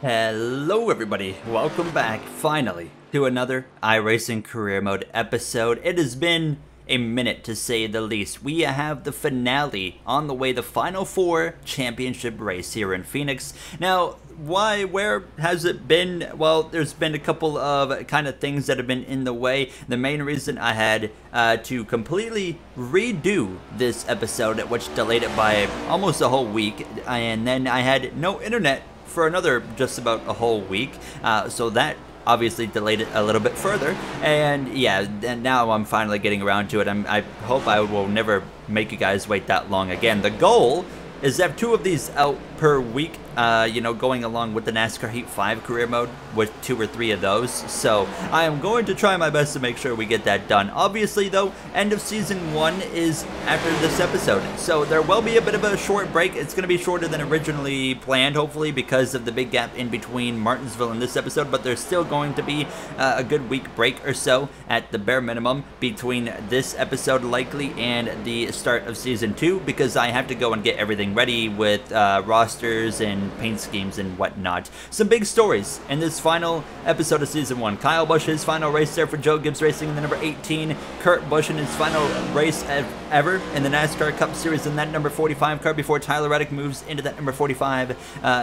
Hello everybody, welcome back finally to another iRacing Career Mode episode. It has been a minute to say the least. We have the finale on the way, the Final Four championship race here in Phoenix. Now, where has it been? Well, there's been a couple of kind of things that have been in the way. The main reason I had to completely redo this episode, which delayed it by almost a whole week, and then I had no internet for another just about a whole week, so that obviously delayed it a little bit further. And yeah, and now I'm finally getting around to it. I hope I will never make you guys wait that long again. The goal is to have 2 of these out per week, you know, going along with the NASCAR Heat 5 career mode with 2 or 3 of those. So I am going to try my best to make sure we get that done. Obviously though, end of season 1 is after this episode, so there will be a bit of a short break. It's going to be shorter than originally planned, hopefully, because of the big gap in between Martinsville and this episode, but there's still going to be a good week break or so at the bare minimum between this episode likely and the start of season 2, because I have to go and get everything ready with rosters and paint schemes and whatnot. Some big stories in this final episode of season 1. Kyle Busch, his final race there for Joe Gibbs Racing in the number 18. Kurt Busch in his final race ever in the NASCAR Cup Series in that number 45 car before Tyler Reddick moves into that number 45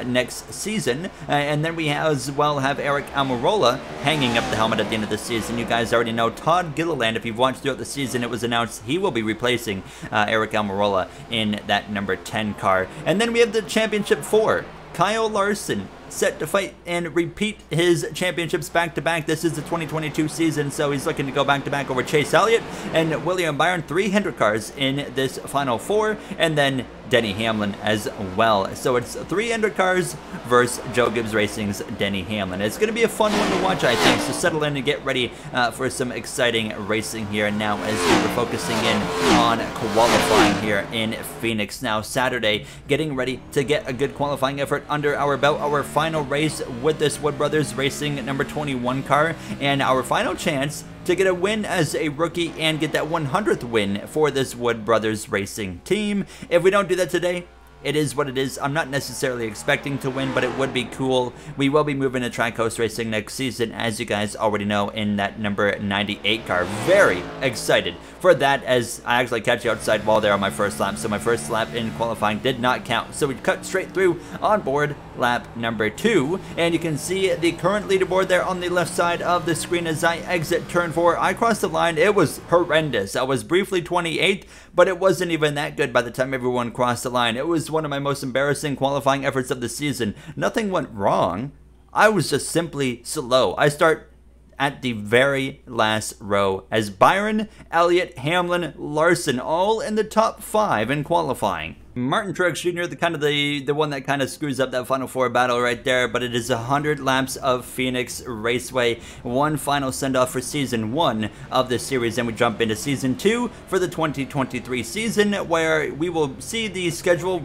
next season. And then we as well have Aric Almirola hanging up the helmet at the end of the season. You guys already know Todd Gilliland. If you've watched throughout the season, it was announced he will be replacing Aric Almirola in that number 10 car. And then we have the Championship 4. Kyle Larson set to fight and repeat his championships back-to-back. This is the 2022 season, so he's looking to go back-to-back over Chase Elliott and William Byron. 300 cars in this Final Four, and then Denny Hamlin as well. So it's 300 cars versus Joe Gibbs Racing's Denny Hamlin. It's going to be a fun one to watch, I think, so settle in and get ready for some exciting racing here now as we're focusing in on qualifying here in Phoenix. Now, Saturday, getting ready to get a good qualifying effort under our belt. Our final race with this Wood Brothers Racing number 21 car, and our final chance to get a win as a rookie and get that 100th win for this Wood Brothers Racing team. If we don't do that today, it is what it is. I'm not necessarily expecting to win, but it would be cool. We will be moving to Tri-Coast Racing next season, as you guys already know, in that number 98 car. Very excited for that, as I actually catch you outside wall there on my first lap. So my first lap in qualifying did not count. So we cut straight through on board lap number 2. And you can see the current leaderboard there on the left side of the screen as I exit turn 4. I crossed the line. It was horrendous. I was briefly 28th, but it wasn't even that good by the time everyone crossed the line. It was one of my most embarrassing qualifying efforts of the season. Nothing went wrong. I was just simply slow. I start at the very last row as Byron, Elliott, Hamlin, Larson, all in the top 5 in qualifying. Martin Truex Jr., the one that kind of screws up that Final Four battle right there, but it is 100 laps of Phoenix Raceway. One final send-off for Season 1 of this series, and we jump into Season 2 for the 2023 season, where we will see the schedule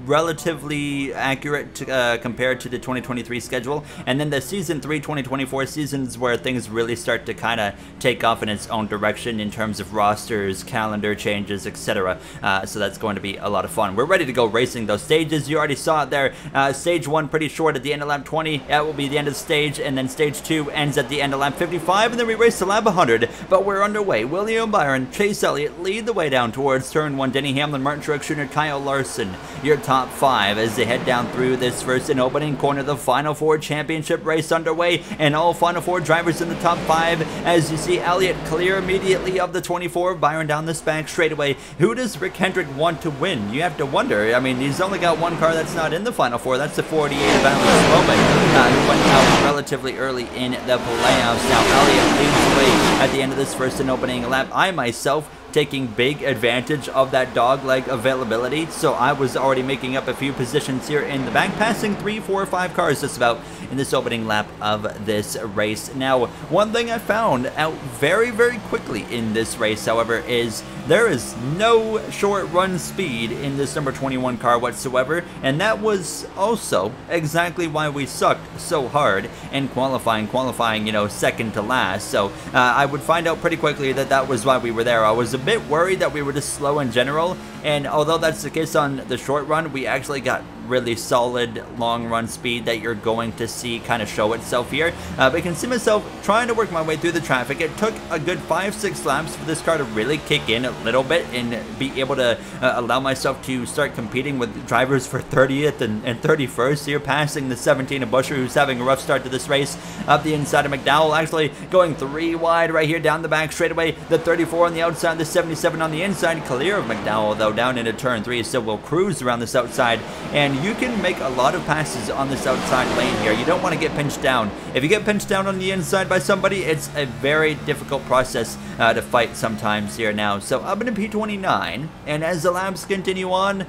relatively accurate compared to the 2023 schedule, and then the Season 3 2024 seasons where things really start to kind of take off in its own direction in terms of rosters, calendar changes, etc. So that's going to be a lot of fun. We're ready to go racing those stages. You already saw it there. Stage 1 pretty short at the end of lap 20. That will be the end of the stage, and then stage 2 ends at the end of lap 55, and then we race to lap 100. But we're underway. William Byron, Chase Elliott lead the way down towards turn 1. Denny Hamlin, Martin Truex Jr., Kyle Larson, your top 5 as they head down through this first and opening corner. The Final Four championship race underway, and all Final Four drivers in the top 5 as you see Elliott clear immediately of the 24. Byron down this back straightaway. Who does Rick Hendrick want to win? You have to wonder. I mean, he's only got one car that's not in the Final Four. That's the 48 of Alex Bowman, who went out relatively early in the playoffs. Now Elliott leads the way at the end of this first and opening lap. I myself taking big advantage of that dog leg availability, so I was already making up a few positions here in the back, passing 3, 4, 5 cars just about in this opening lap of this race. Now, one thing I found out very, very quickly in this race, however, is there is no short run speed in this number 21 car whatsoever, and that was also exactly why we sucked so hard in qualifying, you know, second to last. So I would find out pretty quickly that that was why we were there. I was a bit worried that we were just slow in general, and although that's the case on the short run, we actually got really solid long run speed that you're going to see kind of show itself here. But I can see myself trying to work my way through the traffic. It took a good 5-6 laps for this car to really kick in a little bit and be able to allow myself to start competing with drivers for 30th and 31st here, passing the 17 of Busher, who's having a rough start to this race. Up the inside of McDowell, actually going 3 wide right here down the back straightaway. The 34 on the outside, the 77 on the inside. Clear of McDowell though down into turn 3, so we'll cruise around this outside, and you can make a lot of passes on this outside lane here. You don't want to get pinched down. If you get pinched down on the inside by somebody, it's a very difficult process to fight sometimes here now. So up into P29, and as the laps continue on,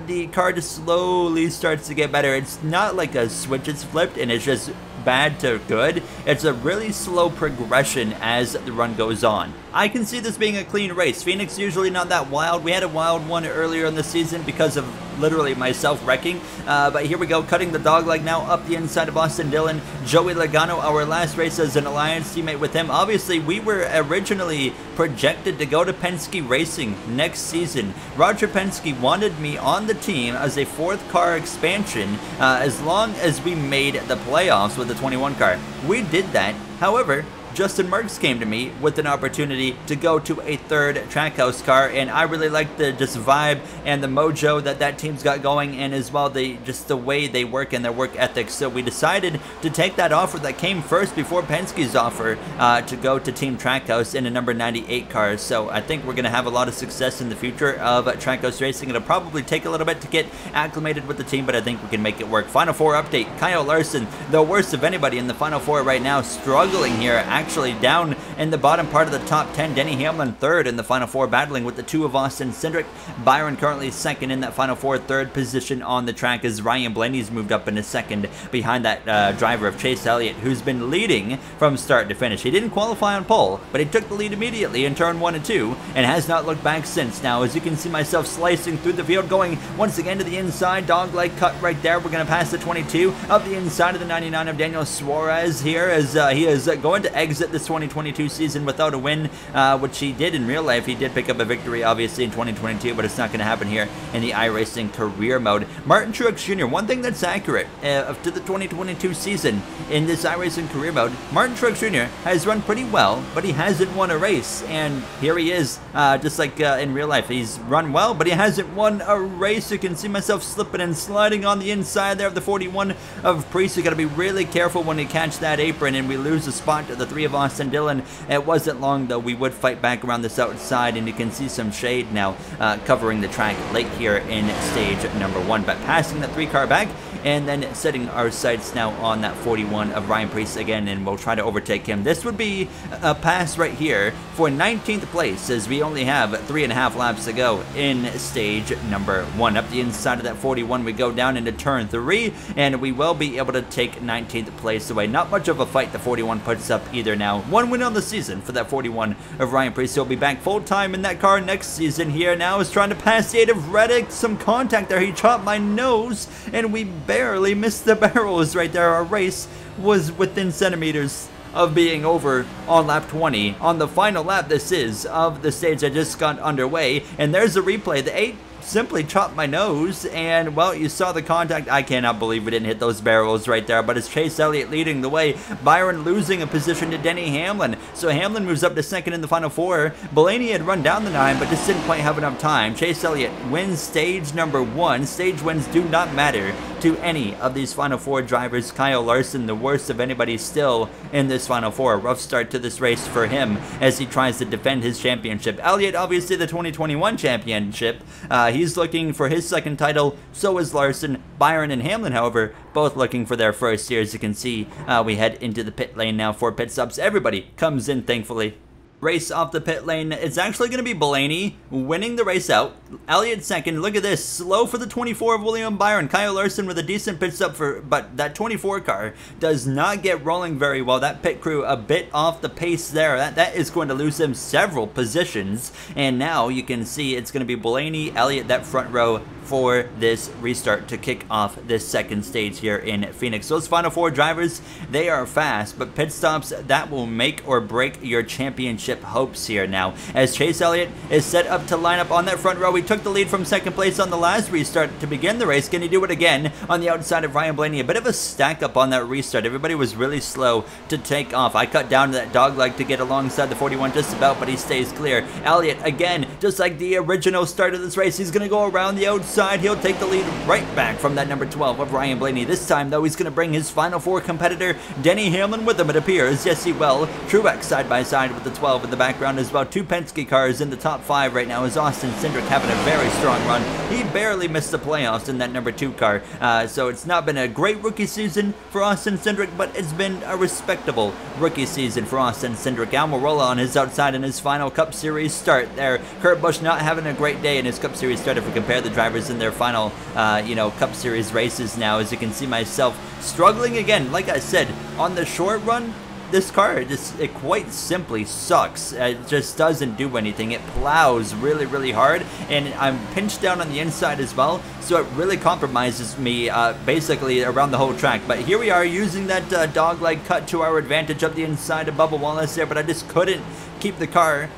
the car just slowly starts to get better. It's not like a switch is flipped and it's just bad to good. It's a really slow progression as the run goes on. I can see this being a clean race. Phoenix usually not that wild. We had a wild one earlier in the season because of literally myself wrecking. But here we go, cutting the dog leg now up the inside of Austin Dillon. Joey Logano, our last race as an Alliance teammate with him. Obviously, we were originally projected to go to Penske Racing next season. Roger Penske wanted me on the team as a 4th car expansion as long as we made the playoffs with the 21 car. We did that. However, Justin Merckx came to me with an opportunity to go to a 3rd Trackhouse car, and I really liked the just vibe and the mojo that team's got going, and as well just the way they work and their work ethics. So we decided to take that offer that came first before Penske's offer to go to Team Trackhouse in a number 98 car. So I think we're going to have a lot of success in the future of Trackhouse Racing. It'll probably take a little bit to get acclimated with the team, but I think we can make it work. Final 4 update. Kyle Larson, the worst of anybody in the Final 4 right now, struggling here. Actually down in the bottom part of the top 10. Denny Hamlin 3rd in the Final 4, battling with the 2 of Austin Cindric. Byron currently 2nd in that Final 4, 3rd position on the track as Ryan Blaney's moved up into 2nd behind that driver of Chase Elliott, who's been leading from start to finish. He didn't qualify on pole, but he took the lead immediately in turn 1 and 2 and has not looked back since. Now, as you can see myself slicing through the field, going once again to the inside, dog-leg cut right there. We're going to pass the 22 up the inside of the 99 of Daniel Suarez here as he is going to exit this 2022 season without a win, which he did in real life. He did pick up a victory, obviously, in 2022, but it's not going to happen here in the iRacing career mode. Martin Truex Jr., one thing that's accurate to the 2022 season in this iRacing career mode, Martin Truex Jr. has run pretty well, but he hasn't won a race, and here he is, just like in real life. He's run well, but he hasn't won a race. You can see myself slipping and sliding on the inside there of the 41 of Priest. You got to be really careful when you catch that apron, and we lose a spot to the 3 of Austin Dillon. It wasn't long though. We would fight back around this outside, and you can see some shade now covering the track late here in stage number 1, but passing the 3 car back and then setting our sights now on that 41 of Ryan Preece again, and we'll try to overtake him. This would be a pass right here for 19th place, as we only have 3.5 laps to go in stage number 1. Up the inside of that 41, we go down into turn 3, and we will be able to take 19th place away. Not much of a fight the 41 puts up either now. 1 win on the season for that 41 of Ryan Preece. He'll be back full-time in that car next season here now. Is trying to pass the 8 of Reddick. Some contact there. He chopped my nose, and we barely missed the barrels right there. Our race was within centimeters of being over on lap 20. On the final lap, this is, of the stage that just got underway. And there's a replay. The 8 simply chopped my nose, and well, you saw the contact. I cannot believe we didn't hit those barrels right there, but it's Chase Elliott leading the way. Byron losing a position to Denny Hamlin, so Hamlin moves up to 2nd in the Final 4. Blaney had run down the 9, but just didn't quite have enough time. Chase Elliott wins stage number 1. Stage wins do not matter to any of these Final 4 drivers. Kyle Larson, the worst of anybody still in this Final 4. Rough start to this race for him as he tries to defend his championship. Elliott, obviously the 2021 championship. He's looking for his 2nd title, so is Larson. Byron and Hamlin, however, both looking for their first here. As you can see, we head into the pit lane now for pit stops. Everybody comes in, thankfully. Race off the pit lane. It's actually going to be Blaney winning the race out. Elliott 2nd. Look at this. Slow for the 24 of William Byron. Kyle Larson with a decent pit stop but that 24 car does not get rolling very well. That pit crew a bit off the pace there. That is going to lose him several positions. And now you can see it's going to be Blaney, Elliott, that front row for this restart to kick off this second stage here in Phoenix. Those final 4 drivers, they are fast, but pit stops, that will make or break your championship hopes here now. As Chase Elliott is set up to line up on that front row, he took the lead from second place on the last restart to begin the race. Can he do it again on the outside of Ryan Blaney? A bit of a stack up on that restart. Everybody was really slow to take off. I cut down to that dog leg to get alongside the 41 just about, but he stays clear. Elliott, again, just like the original start of this race, he's going to go around the outside. He'll take the lead right back from that number 12 of Ryan Blaney. This time, though, he's going to bring his final 4 competitor, Denny Hamlin, with him, it appears. Yes, he will. Truex side by side with the 12 in the background as well. 2 Penske cars in the top 5 right now as Austin Cindric having a very strong run. He barely missed the playoffs in that number 2 car. So it's not been a great rookie season for Austin Cindric, but it's been a respectable rookie season for Austin Cindric. Almirola on his outside in his final Cup Series start there. Kurt Busch not having a great day in his Cup Series start if we compare the drivers in their final, Cup Series races now. As you can see myself struggling again, like I said, on the short run, this car, it quite simply sucks. It just doesn't do anything. It plows really, really hard, and I'm pinched down on the inside as well, so it really compromises me basically around the whole track. But here we are using that dog leg cut to our advantage up the inside of Bubba Wallace there, but I just couldn't keep the car,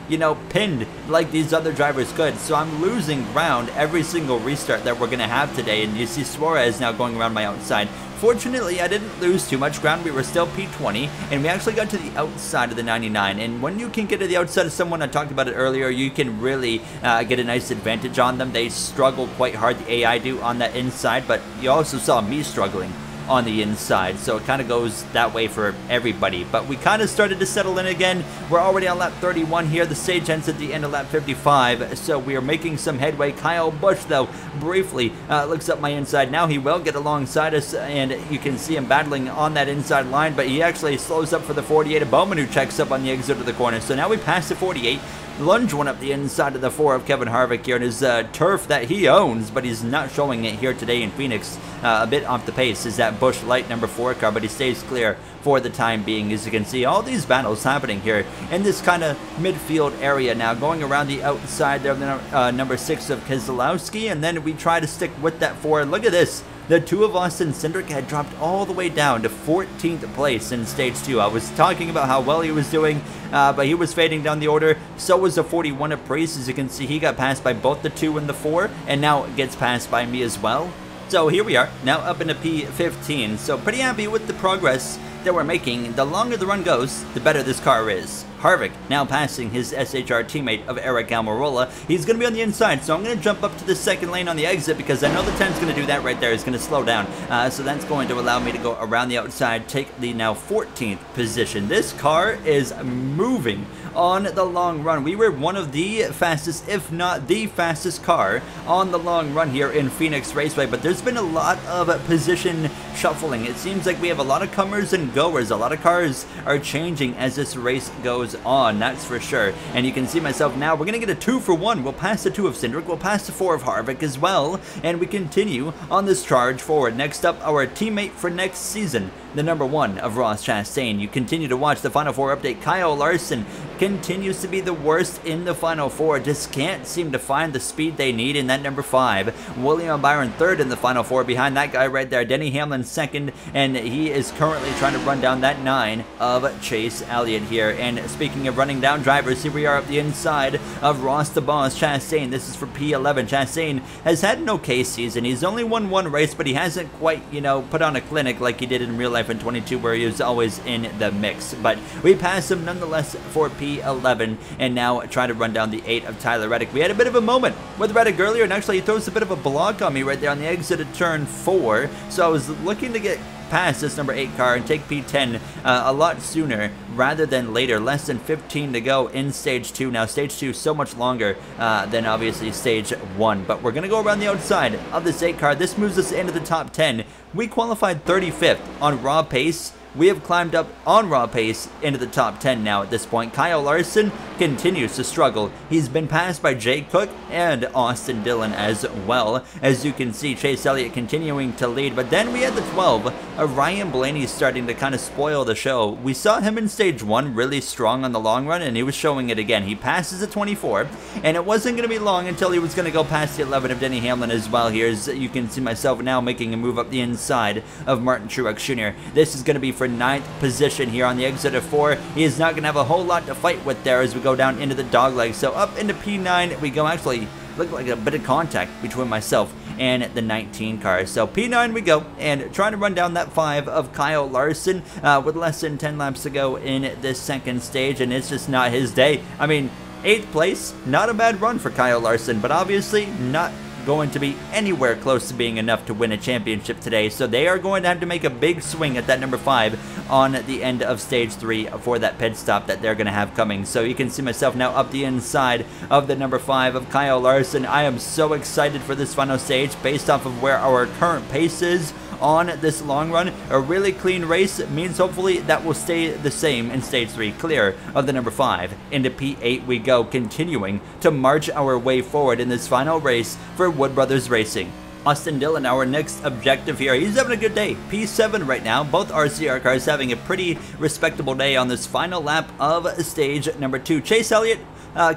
pinned like these other drivers could. So I'm losing ground every single restart that we're going to have today, and you see Suarez now going around my outside. Fortunately, I didn't lose too much ground. We were still P20, and we actually got to the outside of the 99. And when you can get to the outside of someone, I talked about it earlier, you can really get a nice advantage on them. They struggle quite hard, the AI do, on that inside, but you also saw me struggling on the inside, so it kind of goes that way for everybody. But we kind of started to settle in again. We're already on lap 31 here. The stage ends at the end of lap 55, so we are making some headway. Kyle Busch, though, briefly looks up my inside. Now he will get alongside us, and you can see him battling on that inside line, but he actually slows up for the 48 of Bowman, who checks up on the exit of the corner. So now we pass the 48. Lunge one up the inside of the 4 of Kevin Harvick here in his turf that he owns, but he's not showing it here today in Phoenix. A bit off the pace is that Busch Light number 4 car, but he stays clear for the time being. As you can see, all these battles happening here in this kind of midfield area now, going around the outside there of the number 6 of Keselowski, and then we try to stick with that 4. Look at this. The 2 of Austin Cindric had dropped all the way down to 14th place in Stage 2. I was talking about how well he was doing, but he was fading down the order. So was the 41 of Priest. As you can see, he got passed by both the 2 and the 4, and now gets passed by me as well. So here we are, now up into P15. So pretty happy with the progress that we're making. The longer the run goes, the better this car is. Harvick now passing his SHR teammate of Eric Almirola. He's going to be on the inside, so I'm going to jump up to the second lane on the exit because I know the 10's going to do that right there. He's going to slow down. So that's going to allow me to go around the outside, take the now 14th position. This car is moving on the long run. We were one of the fastest, if not the fastest car on the long run here in Phoenix Raceway, but there's been a lot of position shuffling. It seems like we have a lot of comers and goers. A lot of cars are changing as this race goes on, that's for sure. And you can see myself now, we're going to get a 2 for 1. We'll pass the 2 of Cindric, we'll pass the 4 of Harvick as well, and we continue on this charge forward. Next up, our teammate for next season, the number 1 of Ross Chastain. You continue to watch the Final 4 update. Kyle Larson continues to be the worst in the Final 4. Just can't seem to find the speed they need in that number 5. William Byron 3rd in the Final 4 behind that guy right there. Denny Hamlin 2nd, and he is currently trying to run down that 9 of Chase Elliott here. And speaking of running down drivers, here we are up the inside of Ross the Boss Chastain. This is for P11. Chastain has had an okay season. He's only won 1 race, but he hasn't quite, put on a clinic like he did in real life in 22, where he was always in the mix. But we pass him nonetheless for P11, and now try to run down the 8 of Tyler Reddick. We had a bit of a moment with Reddick earlier, and actually he throws a bit of a block on me right there on the exit of turn 4. So I was looking to get past this number 8 car and take P10 a lot sooner rather than later. Less than 15 to go in Stage 2. Now Stage 2 so much longer than obviously Stage 1, but we're going to go around the outside of this 8 car. This moves us into the top 10. We qualified 35th on raw pace we have climbed up on raw pace into the top 10 now at this point. Kyle Larson continues to struggle. He's been passed by Jake Cook and Austin Dillon as well. As you can see, Chase Elliott continuing to lead, but then we had the 12 of Ryan Blaney starting to kind of spoil the show. We saw him in stage 1 really strong on the long run, and he was showing it again. He passes the 24, and it wasn't going to be long until he was going to go past the 11 of Denny Hamlin as well. Here, as you can see myself now making a move up the inside of Martin Truex Jr. This is going to be for 9th position here on the exit of 4. He is not going to have a whole lot to fight with there as we go down into the dogleg. So up into P9 we go. Actually, looked like a bit of contact between myself and the 19 car. So P9 we go, and trying to run down that 5 of Kyle Larson with less than 10 laps to go in this second stage, and it's just not his day. I mean, 8th place, not a bad run for Kyle Larson, but obviously not going to be anywhere close to being enough to win a championship today. So they are going to have to make a big swing at that number 5 on the end of stage 3 for that pit stop that they're going to have coming. So you can see myself now up the inside of the number 5 of Kyle Larson. I am so excited for this final stage based off of where our current pace is on this long run. A really clean race means hopefully that will stay the same in stage 3, clear of the number 5. Into P8 we go, continuing to march our way forward in this final race for Wood Brothers Racing. Austin Dillon, our next objective here. He's having a good day. P7 right now. Both RCR cars having a pretty respectable day on this final lap of stage number 2. Chase Elliott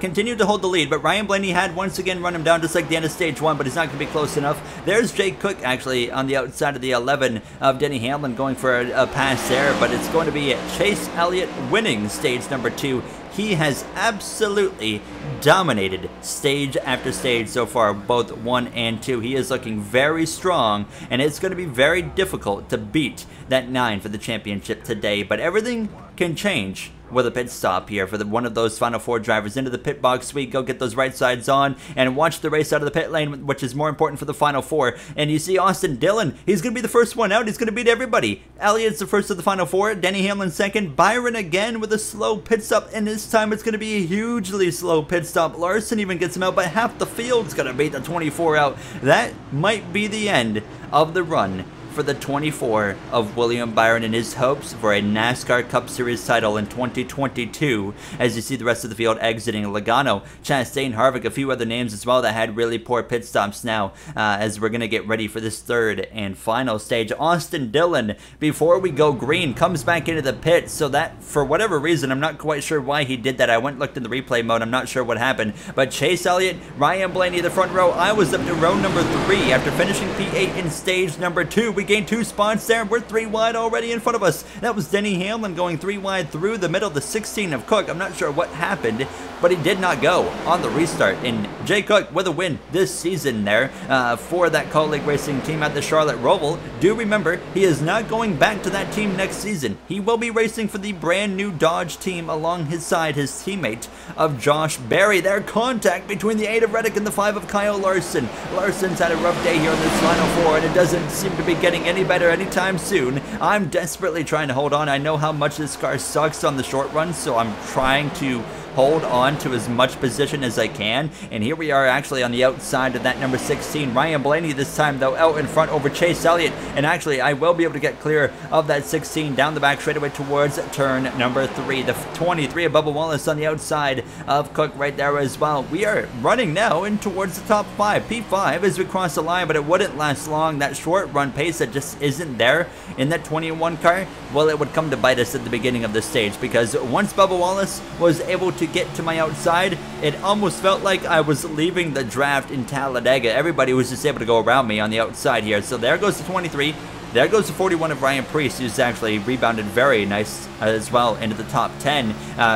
continued to hold the lead, but Ryan Blaney had once again run him down just like the end of stage 1, but he's not going to be close enough. There's Jake Cook actually on the outside of the 11 of Denny Hamlin going for a pass there, but it's going to be Chase Elliott winning stage number 2. He has absolutely dominated stage after stage so far, both 1 and 2. He is looking very strong, and it's going to be very difficult to beat that 9 for the championship today, but everything can change with a pit stop here for one of those final 4 drivers. Into the pit box we go, get those right sides on, and watch the race out of the pit lane, which is more important for the final 4. And you see Austin Dillon, he's going to be the first one out. He's going to beat everybody. Elliott's the first of the final 4, Denny Hamlin second, Byron again with a slow pit stop, and this time it's going to be a hugely slow pit stop. Larson even gets him out, but half the field's going to beat the 24 out. That might be the end of the run for the 24 of William Byron and his hopes for a NASCAR Cup Series title in 2022. As you see the rest of the field exiting, Logano, Chastain, Harvick, a few other names as well that had really poor pit stops now as we're going to get ready for this third and final stage. Austin Dillon, before we go green, comes back into the pit, so that, for whatever reason, I'm not quite sure why he did that. I went and looked in the replay mode, I'm not sure what happened, but Chase Elliott, Ryan Blaney, the front row. I was up to row number 3 after finishing P8 in stage number 2. We gained 2 spots there. We're 3 wide already in front of us. That was Denny Hamlin going 3 wide through the middle of the 16 of Cook. I'm not sure what happened, but he did not go on the restart. And Jay Cook with a win this season there for that colleague racing team at the Charlotte Roval. Do remember, he is not going back to that team next season. He will be racing for the brand new Dodge team alongside his teammate of Josh Berry. Their contact between the 8 of Reddick and the 5 of Kyle Larson. Larson's had a rough day here in this final 4, and it doesn't seem to be getting any better anytime soon. I'm desperately trying to hold on. I know how much this car sucks on the short run, so I'm trying to hold on to as much position as I can. And here we are actually on the outside of that number 16. Ryan Blaney this time though out in front over Chase Elliott. And actually I will be able to get clear of that 16 down the back straightaway towards turn number 3. The 23 of Bubba Wallace on the outside of Cook right there as well. We are running now in towards the top 5. P5 as we cross the line, but it wouldn't last long. That short run pace that just isn't there in that 21 car, well, it would come to bite us at the beginning of the stage, because once Bubba Wallace was able to get to my outside, it almost felt like I was leaving the draft in Talladega. Everybody was just able to go around me on the outside here. So there goes the 23. There goes the 41 of Ryan Preece, who's actually rebounded very nice as well into the top 10.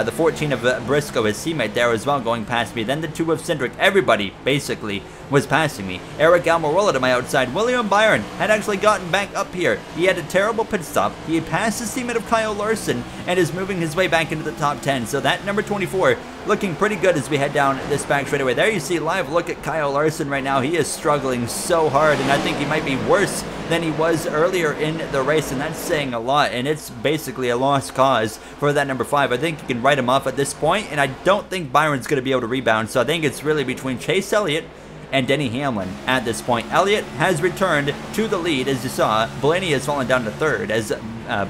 The 14 of Briscoe, his teammate there as well, going past me. Then the 2 of Cindric. Everybody basically was passing me. Eric Almirola to my outside. William Byron had actually gotten back up here. He had a terrible pit stop. He passed his teammate of Kyle Larson and is moving his way back into the top 10. So that number 24 looking pretty good as we head down this back straightaway. There you see a live look at Kyle Larson right now. He is struggling so hard, and I think he might be worse than he was earlier in the race, and that's saying a lot, and it's basically a lost cause for that number 5. I think you can write him off at this point, and I don't think Byron's going to be able to rebound, so I think it's really between Chase Elliott and Denny Hamlin at this point. Elliott has returned to the lead, as you saw. Blaney has fallen down to third, as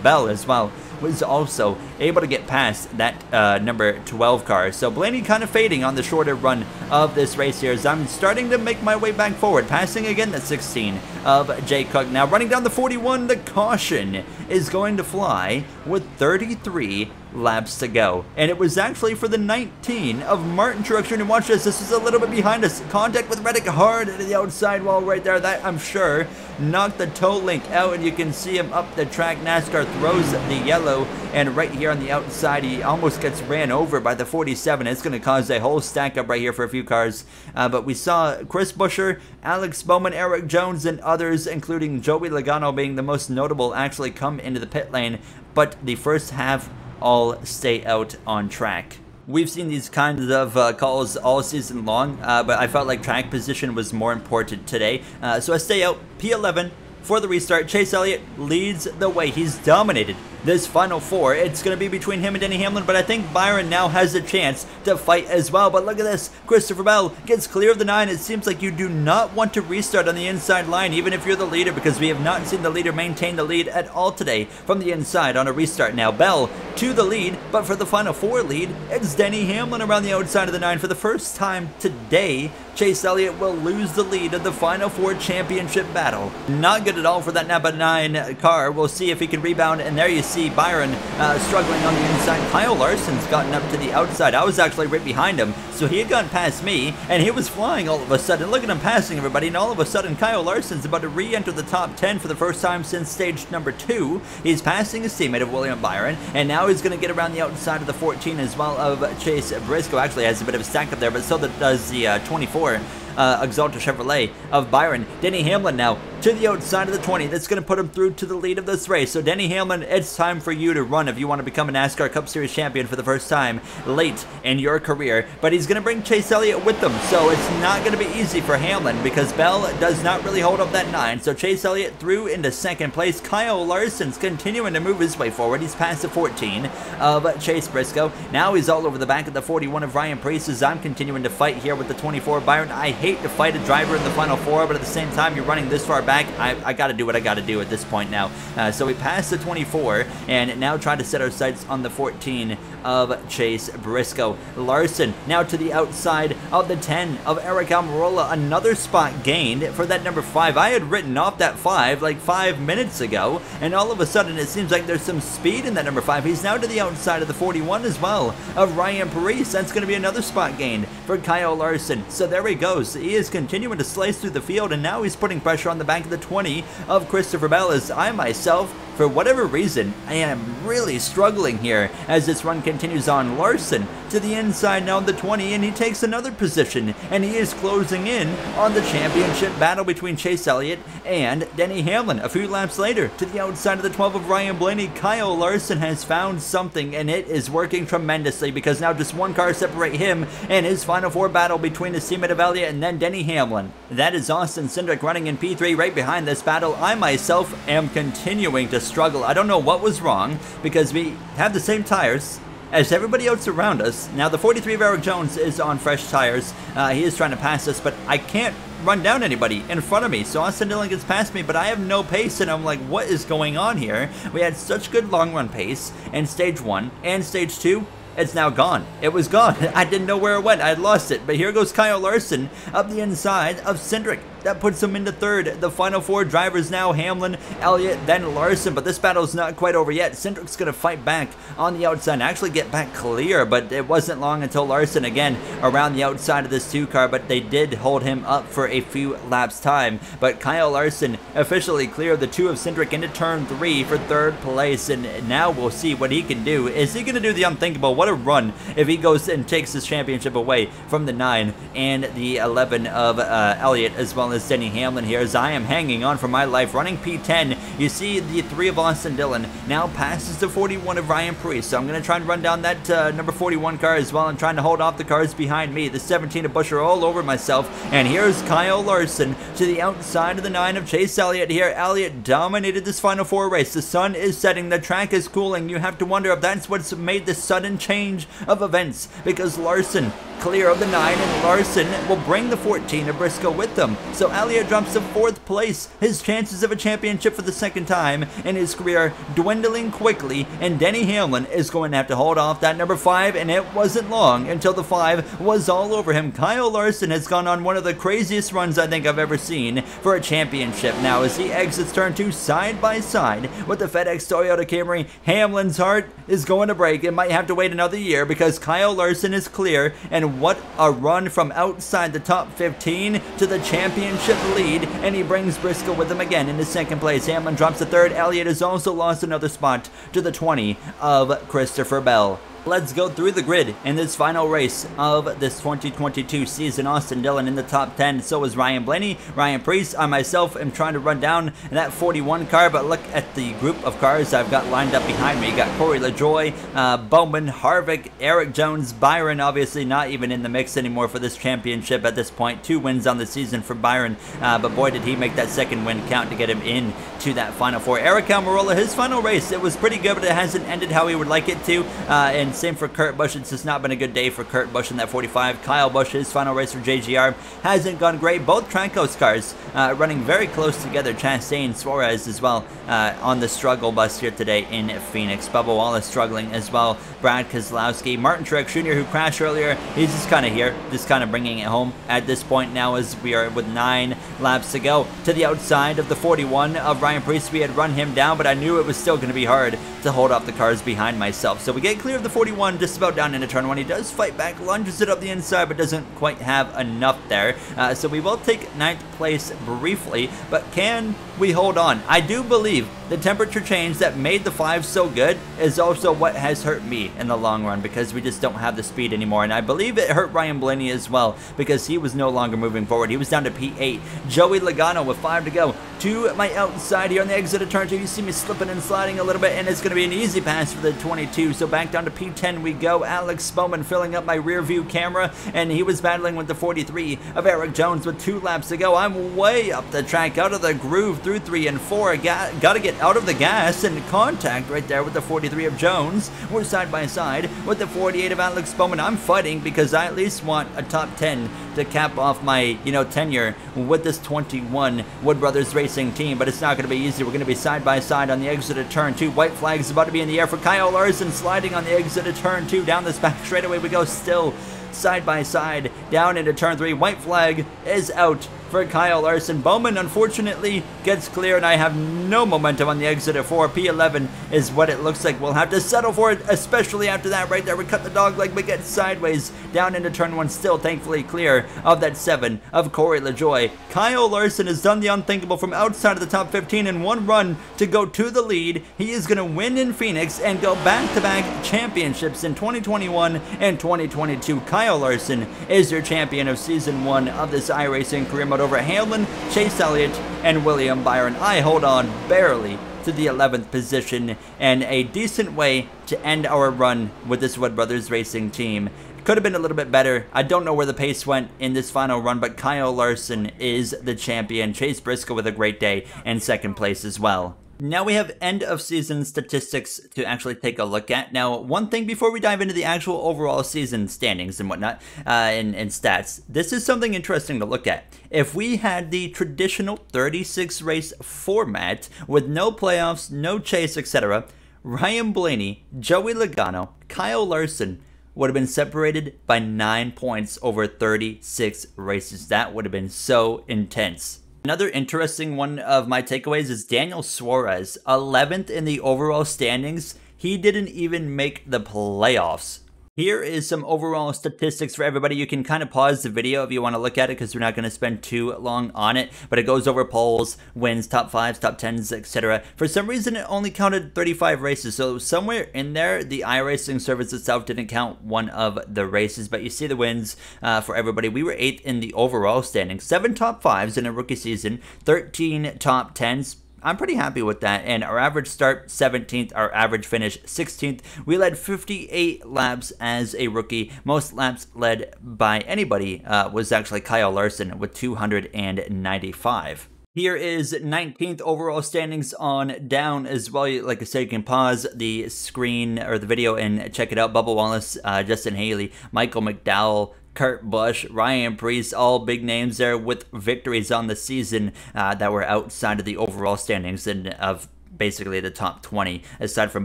Bell as well was also able to get past that number 12 car. So Blaney kind of fading on the shorter run of this race here, as I'm starting to make my way back forward, passing again the 16 of Jay Cook. Now running down the 41, the caution is going to fly with 33 laps to go, and it was actually for the 19 of Martin Truex. And watch this, this is a little bit behind us. Contact with Reddick hard to the outside wall right there. That, I'm sure, knocked the toe link out, and you can see him up the track. NASCAR throws the yellow, and right here on the outside, he almost gets ran over by the 47. It's going to cause a whole stack up right here for a few cars. But we saw Chris Buescher, Alex Bowman, Eric Jones, and others, including Joey Logano being the most notable, actually come into the pit lane. But the first half all stay out on track. We've seen these kinds of calls all season long, but I felt like track position was more important today. So I stay out P11 for the restart. Chase Elliott leads the way. He's dominated this final four. It's going to be between him and Denny Hamlin, but I think Byron now has a chance to fight as well. But look at this. Christopher Bell gets clear of the 9. It seems like you do not want to restart on the inside line, even if you're the leader, because we have not seen the leader maintain the lead at all today from the inside on a restart. Now Bell to the lead, but for the final four lead, it's Denny Hamlin around the outside of the 9. For the first time today, Chase Elliott will lose the lead of the final four championship battle. Not good at all for that number 9 car. We'll see if he can rebound, and there you see Byron struggling on the inside. Kyle Larson's gotten up to the outside. I was actually right behind him, so he had gotten past me, and he was flying all of a sudden. Look at him passing everybody, and all of a sudden Kyle Larson's about to re-enter the top 10 for the first time since stage number 2. He's passing his teammate of William Byron, and now he's going to get around the outside of the 14 as well of Chase Briscoe. Actually has a bit of a stack up there, but so does the 24. Exalta Chevrolet of Byron. Denny Hamlin now to the outside of the 20. That's going to put him through to the lead of this race. So Denny Hamlin, it's time for you to run if you want to become a NASCAR Cup Series champion for the first time late in your career. But he's going to bring Chase Elliott with him, so it's not going to be easy for Hamlin because Bell does not really hold up that 9. So Chase Elliott through into second place. Kyle Larson's continuing to move his way forward. He's past the 14 of Chase Briscoe. Now he's all over the back of the 41 of Ryan Preece as I'm continuing to fight here with the 24 Byron. I hate to fight a driver in the final four, but at the same time, you're running this far back. I got to do what I got to do at this point now. So we passed the 24 and now try to set our sights on the 14 of Chase Briscoe. Larson now to the outside of the 10 of Eric Almirola. Another spot gained for that number 5. I had written off that 5 like 5 minutes ago, and all of a sudden it seems like there's some speed in that number 5. He's now to the outside of the 41 as well of Ryan Preece. That's going to be another spot gained for Kyle Larson. So there he goes. He is continuing to slice through the field, and now he's putting pressure on the back of the 20 of Christopher Bell as I myself, for whatever reason, I am really struggling here as this run continues on. Larson to the inside now of the 20, and he takes another position, and he is closing in on the championship battle between Chase Elliott and Denny Hamlin. A few laps later, to the outside of the 12 of Ryan Blaney, Kyle Larson has found something, and it is working tremendously because now just one car separate him and his final four battle between the teammate of Elliott and then Denny Hamlin. That is Austin Cindric running in P3 right behind this battle. I myself am continuing to struggle. I don't know what was wrong because we have the same tires as everybody else around us. Now the 43 of Eric Jones is on fresh tires. He is trying to pass us, but I can't run down anybody in front of me. So Austin Dillon gets past me, but I have no pace, and I'm like, what is going on here? We had such good long run pace in stage 1 and stage 2. It's now gone. It was gone. I didn't know where it went. I lost it. But here goes Kyle Larson up the inside of Cindric. That puts him into third. The final four drivers now, Hamlin, Elliott, then Larson. But this battle is not quite over yet. Cindric's going to fight back on the outside and actually get back clear. But it wasn't long until Larson again around the outside of this 2 car. But they did hold him up for a few laps time. But Kyle Larson officially cleared the 2 of Cindric into turn 3 for third place. And now we'll see what he can do. Is he going to do the unthinkable? What a run if he goes and takes this championship away from the 9 and the 11 of Elliott as well as Denny Hamlin here as I am hanging on for my life running P10. You see the 3 of Austin Dillon now passes the 41 of Ryan Preece, so I'm going to try and run down that number 41 car as well and trying to hold off the cars behind me. The 17 of Buescher all over myself, and here's Kyle Larson to the outside of the 9 of Chase Elliott here. Elliott dominated this final 4 race. The sun is setting, the track is cooling. You have to wonder if that's what's made the sudden change of events because Larson clear of the 9, and Larson will bring the 14 of Briscoe with them. So Elliott drops to 4th place. His chances of a championship for the second time in his career dwindling quickly, and Denny Hamlin is going to have to hold off that number 5, and it wasn't long until the 5 was all over him. Kyle Larson has gone on one of the craziest runs I think I've ever seen for a championship now as he exits turn 2 side by side with the FedEx Toyota Camry. Hamlin's heart is going to break. It might have to wait another year because Kyle Larson is clear, and what a run from outside the top 15 to the championship lead, and he brings Briscoe with him again into 2nd place. Hamlin drops to 3rd. Elliott has also lost another spot to the 20 of Christopher Bell. Let's go through the grid in this final race of this 2022 season. Austin Dillon in the top 10, so is Ryan Blaney, Ryan Preece. I myself am trying to run down that 41 car, but look at the group of cars I've got lined up behind me. You got Corey LaJoie, Bowman, Harvick, Eric Jones, Byron, obviously not even in the mix anymore for this championship at this point. 2 wins on the season for Byron, but boy did he make that 2nd win count to get him in to that Final Four. Eric Almirola, his final race, it was pretty good, but it hasn't ended how he would like it to, and same for Kurt Busch. It's just not been a good day for Kurt Busch in that 45. Kyle Busch, his final race for JGR hasn't gone great. Both Trancos cars running very close together. Chastain, Suarez as well on the struggle bus here today in Phoenix. Bubba Wallace struggling as well. Brad Keselowski, Martin Truex Jr. who crashed earlier, he's just kind of here, just kind of bringing it home at this point now as we are with 9 laps to go. To the outside of the 41 of Ryan Preece, we had run him down, but I knew it was still going to be hard to hold off the cars behind myself. So we get clear of the 41 just about down into turn 1. He does fight back, lunges it up the inside, but doesn't quite have enough there. So we will take 9th place briefly, but can we hold on? I do believe the temperature change that made the 5 so good is also what has hurt me in the long run, because we just don't have the speed anymore, and I believe it hurt Ryan Blaney as well because he was no longer moving forward. He was down to P8. Joey Logano with 5 to go. To my outside here on the exit of turn 2, you see me slipping and sliding a little bit, and it's going to be an easy pass for the 22, so back down to P10 we go. Alex Bowman filling up my rear view camera, and he was battling with the 43 of Eric Jones with 2 laps to go. I'm way up the track, out of the groove through 3 and 4. I got to get out of the gas and contact right there with the 43 of Jones. We're side by side with the 48 of Alex Bowman. I'm fighting because I at least want a top 10 to cap off my, tenure with this 21 Wood Brothers Racing team, but it's not going to be easy. We're going to be side by side on the exit of turn 2. White flag is about to be in the air for Kyle Larson, sliding on the exit of turn 2. Down this back straightaway we go, still side by side down into turn 3. White flag is out for Kyle Larson. Bowman unfortunately gets clear, and I have no momentum on the exit of 4. P11 is what it looks like. We'll have to settle for it, especially after that right there. We cut the dog leg, but get sideways down into turn 1, still thankfully clear of that 7 of Corey LaJoie. Kyle Larson has done the unthinkable from outside of the top 15 in one run to go to the lead. He is going to win in Phoenix and go back-to-back championships in 2021 and 2022. Kyle Larson is your champion of Season 1 of this iRacing career mode over Hamlin, Chase Elliott, and William Byron. I hold on barely to the 11th position, and a decent way to end our run with this Wood Brothers Racing team. Could have been a little bit better. I don't know where the pace went in this final run, but Kyle Larson is the champion. Chase Briscoe with a great day in 2nd place as well. Now we have end of season statistics to actually take a look at. Now, one thing before we dive into the actual overall season standings and whatnot, and stats, this is something interesting to look at. If we had the traditional 36 race format with no playoffs, no chase, etc., Ryan Blaney, Joey Logano, Kyle Larson would have been separated by 9 points over 36 races. That would have been so intense. Another interesting one of my takeaways is Daniel Suarez, 11th in the overall standings. He didn't even make the playoffs. Here is some overall statistics for everybody. You can kind of pause the video if you want to look at it because we're not going to spend too long on it, but it goes over polls, wins, top 5s, top 10s, etc. For some reason, it only counted 35 races, so somewhere in there, the iRacing service itself didn't count one of the races, but you see the wins for everybody. We were 8th in the overall standings, 7 top 5s in a rookie season, 13 top 10s. I'm pretty happy with that, and our average start 17th, our average finish 16th. We led 58 laps as a rookie. Most laps led by anybody was actually Kyle Larson with 295. Here is 19th overall standings on down as well. Like I said, you can pause the screen or the video and check it out. Bubba Wallace, Justin Haley, Michael McDowell, Kurt Busch, Ryan Preece, all big names there with victories on the season that were outside of the overall standings and of basically the top 20, aside from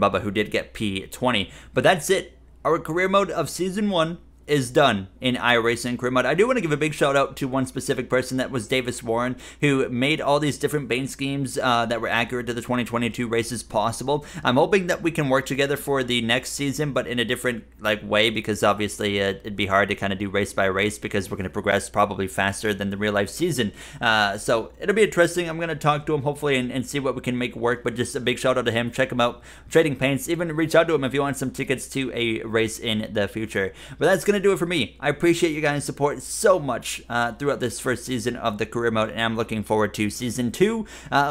Bubba, who did get P20. But that's it. Our career mode of Season 1 is done in iRacing career mode. I do want to give a big shout out to one specific person, that was Davis Warren, who made all these different bane schemes that were accurate to the 2022 races possible. I'm hoping that we can work together for the next season, but in a different way, because obviously it'd be hard to kind of do race by race, because we're going to progress probably faster than the real life season. So it'll be interesting. I'm going to talk to him hopefully and see what we can make work, but just a big shout out to him. Check him out, Trading Paints. Even reach out to him if you want some tickets to a race in the future. But that's going to do it for me. I appreciate you guys' support so much throughout this first season of the career mode, and I'm looking forward to Season 2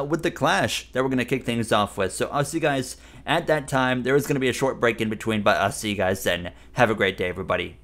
with the Clash that we're going to kick things off with. So I'll see you guys at that time. There is going to be a short break in between, but I'll see you guys then. Have a great day, everybody.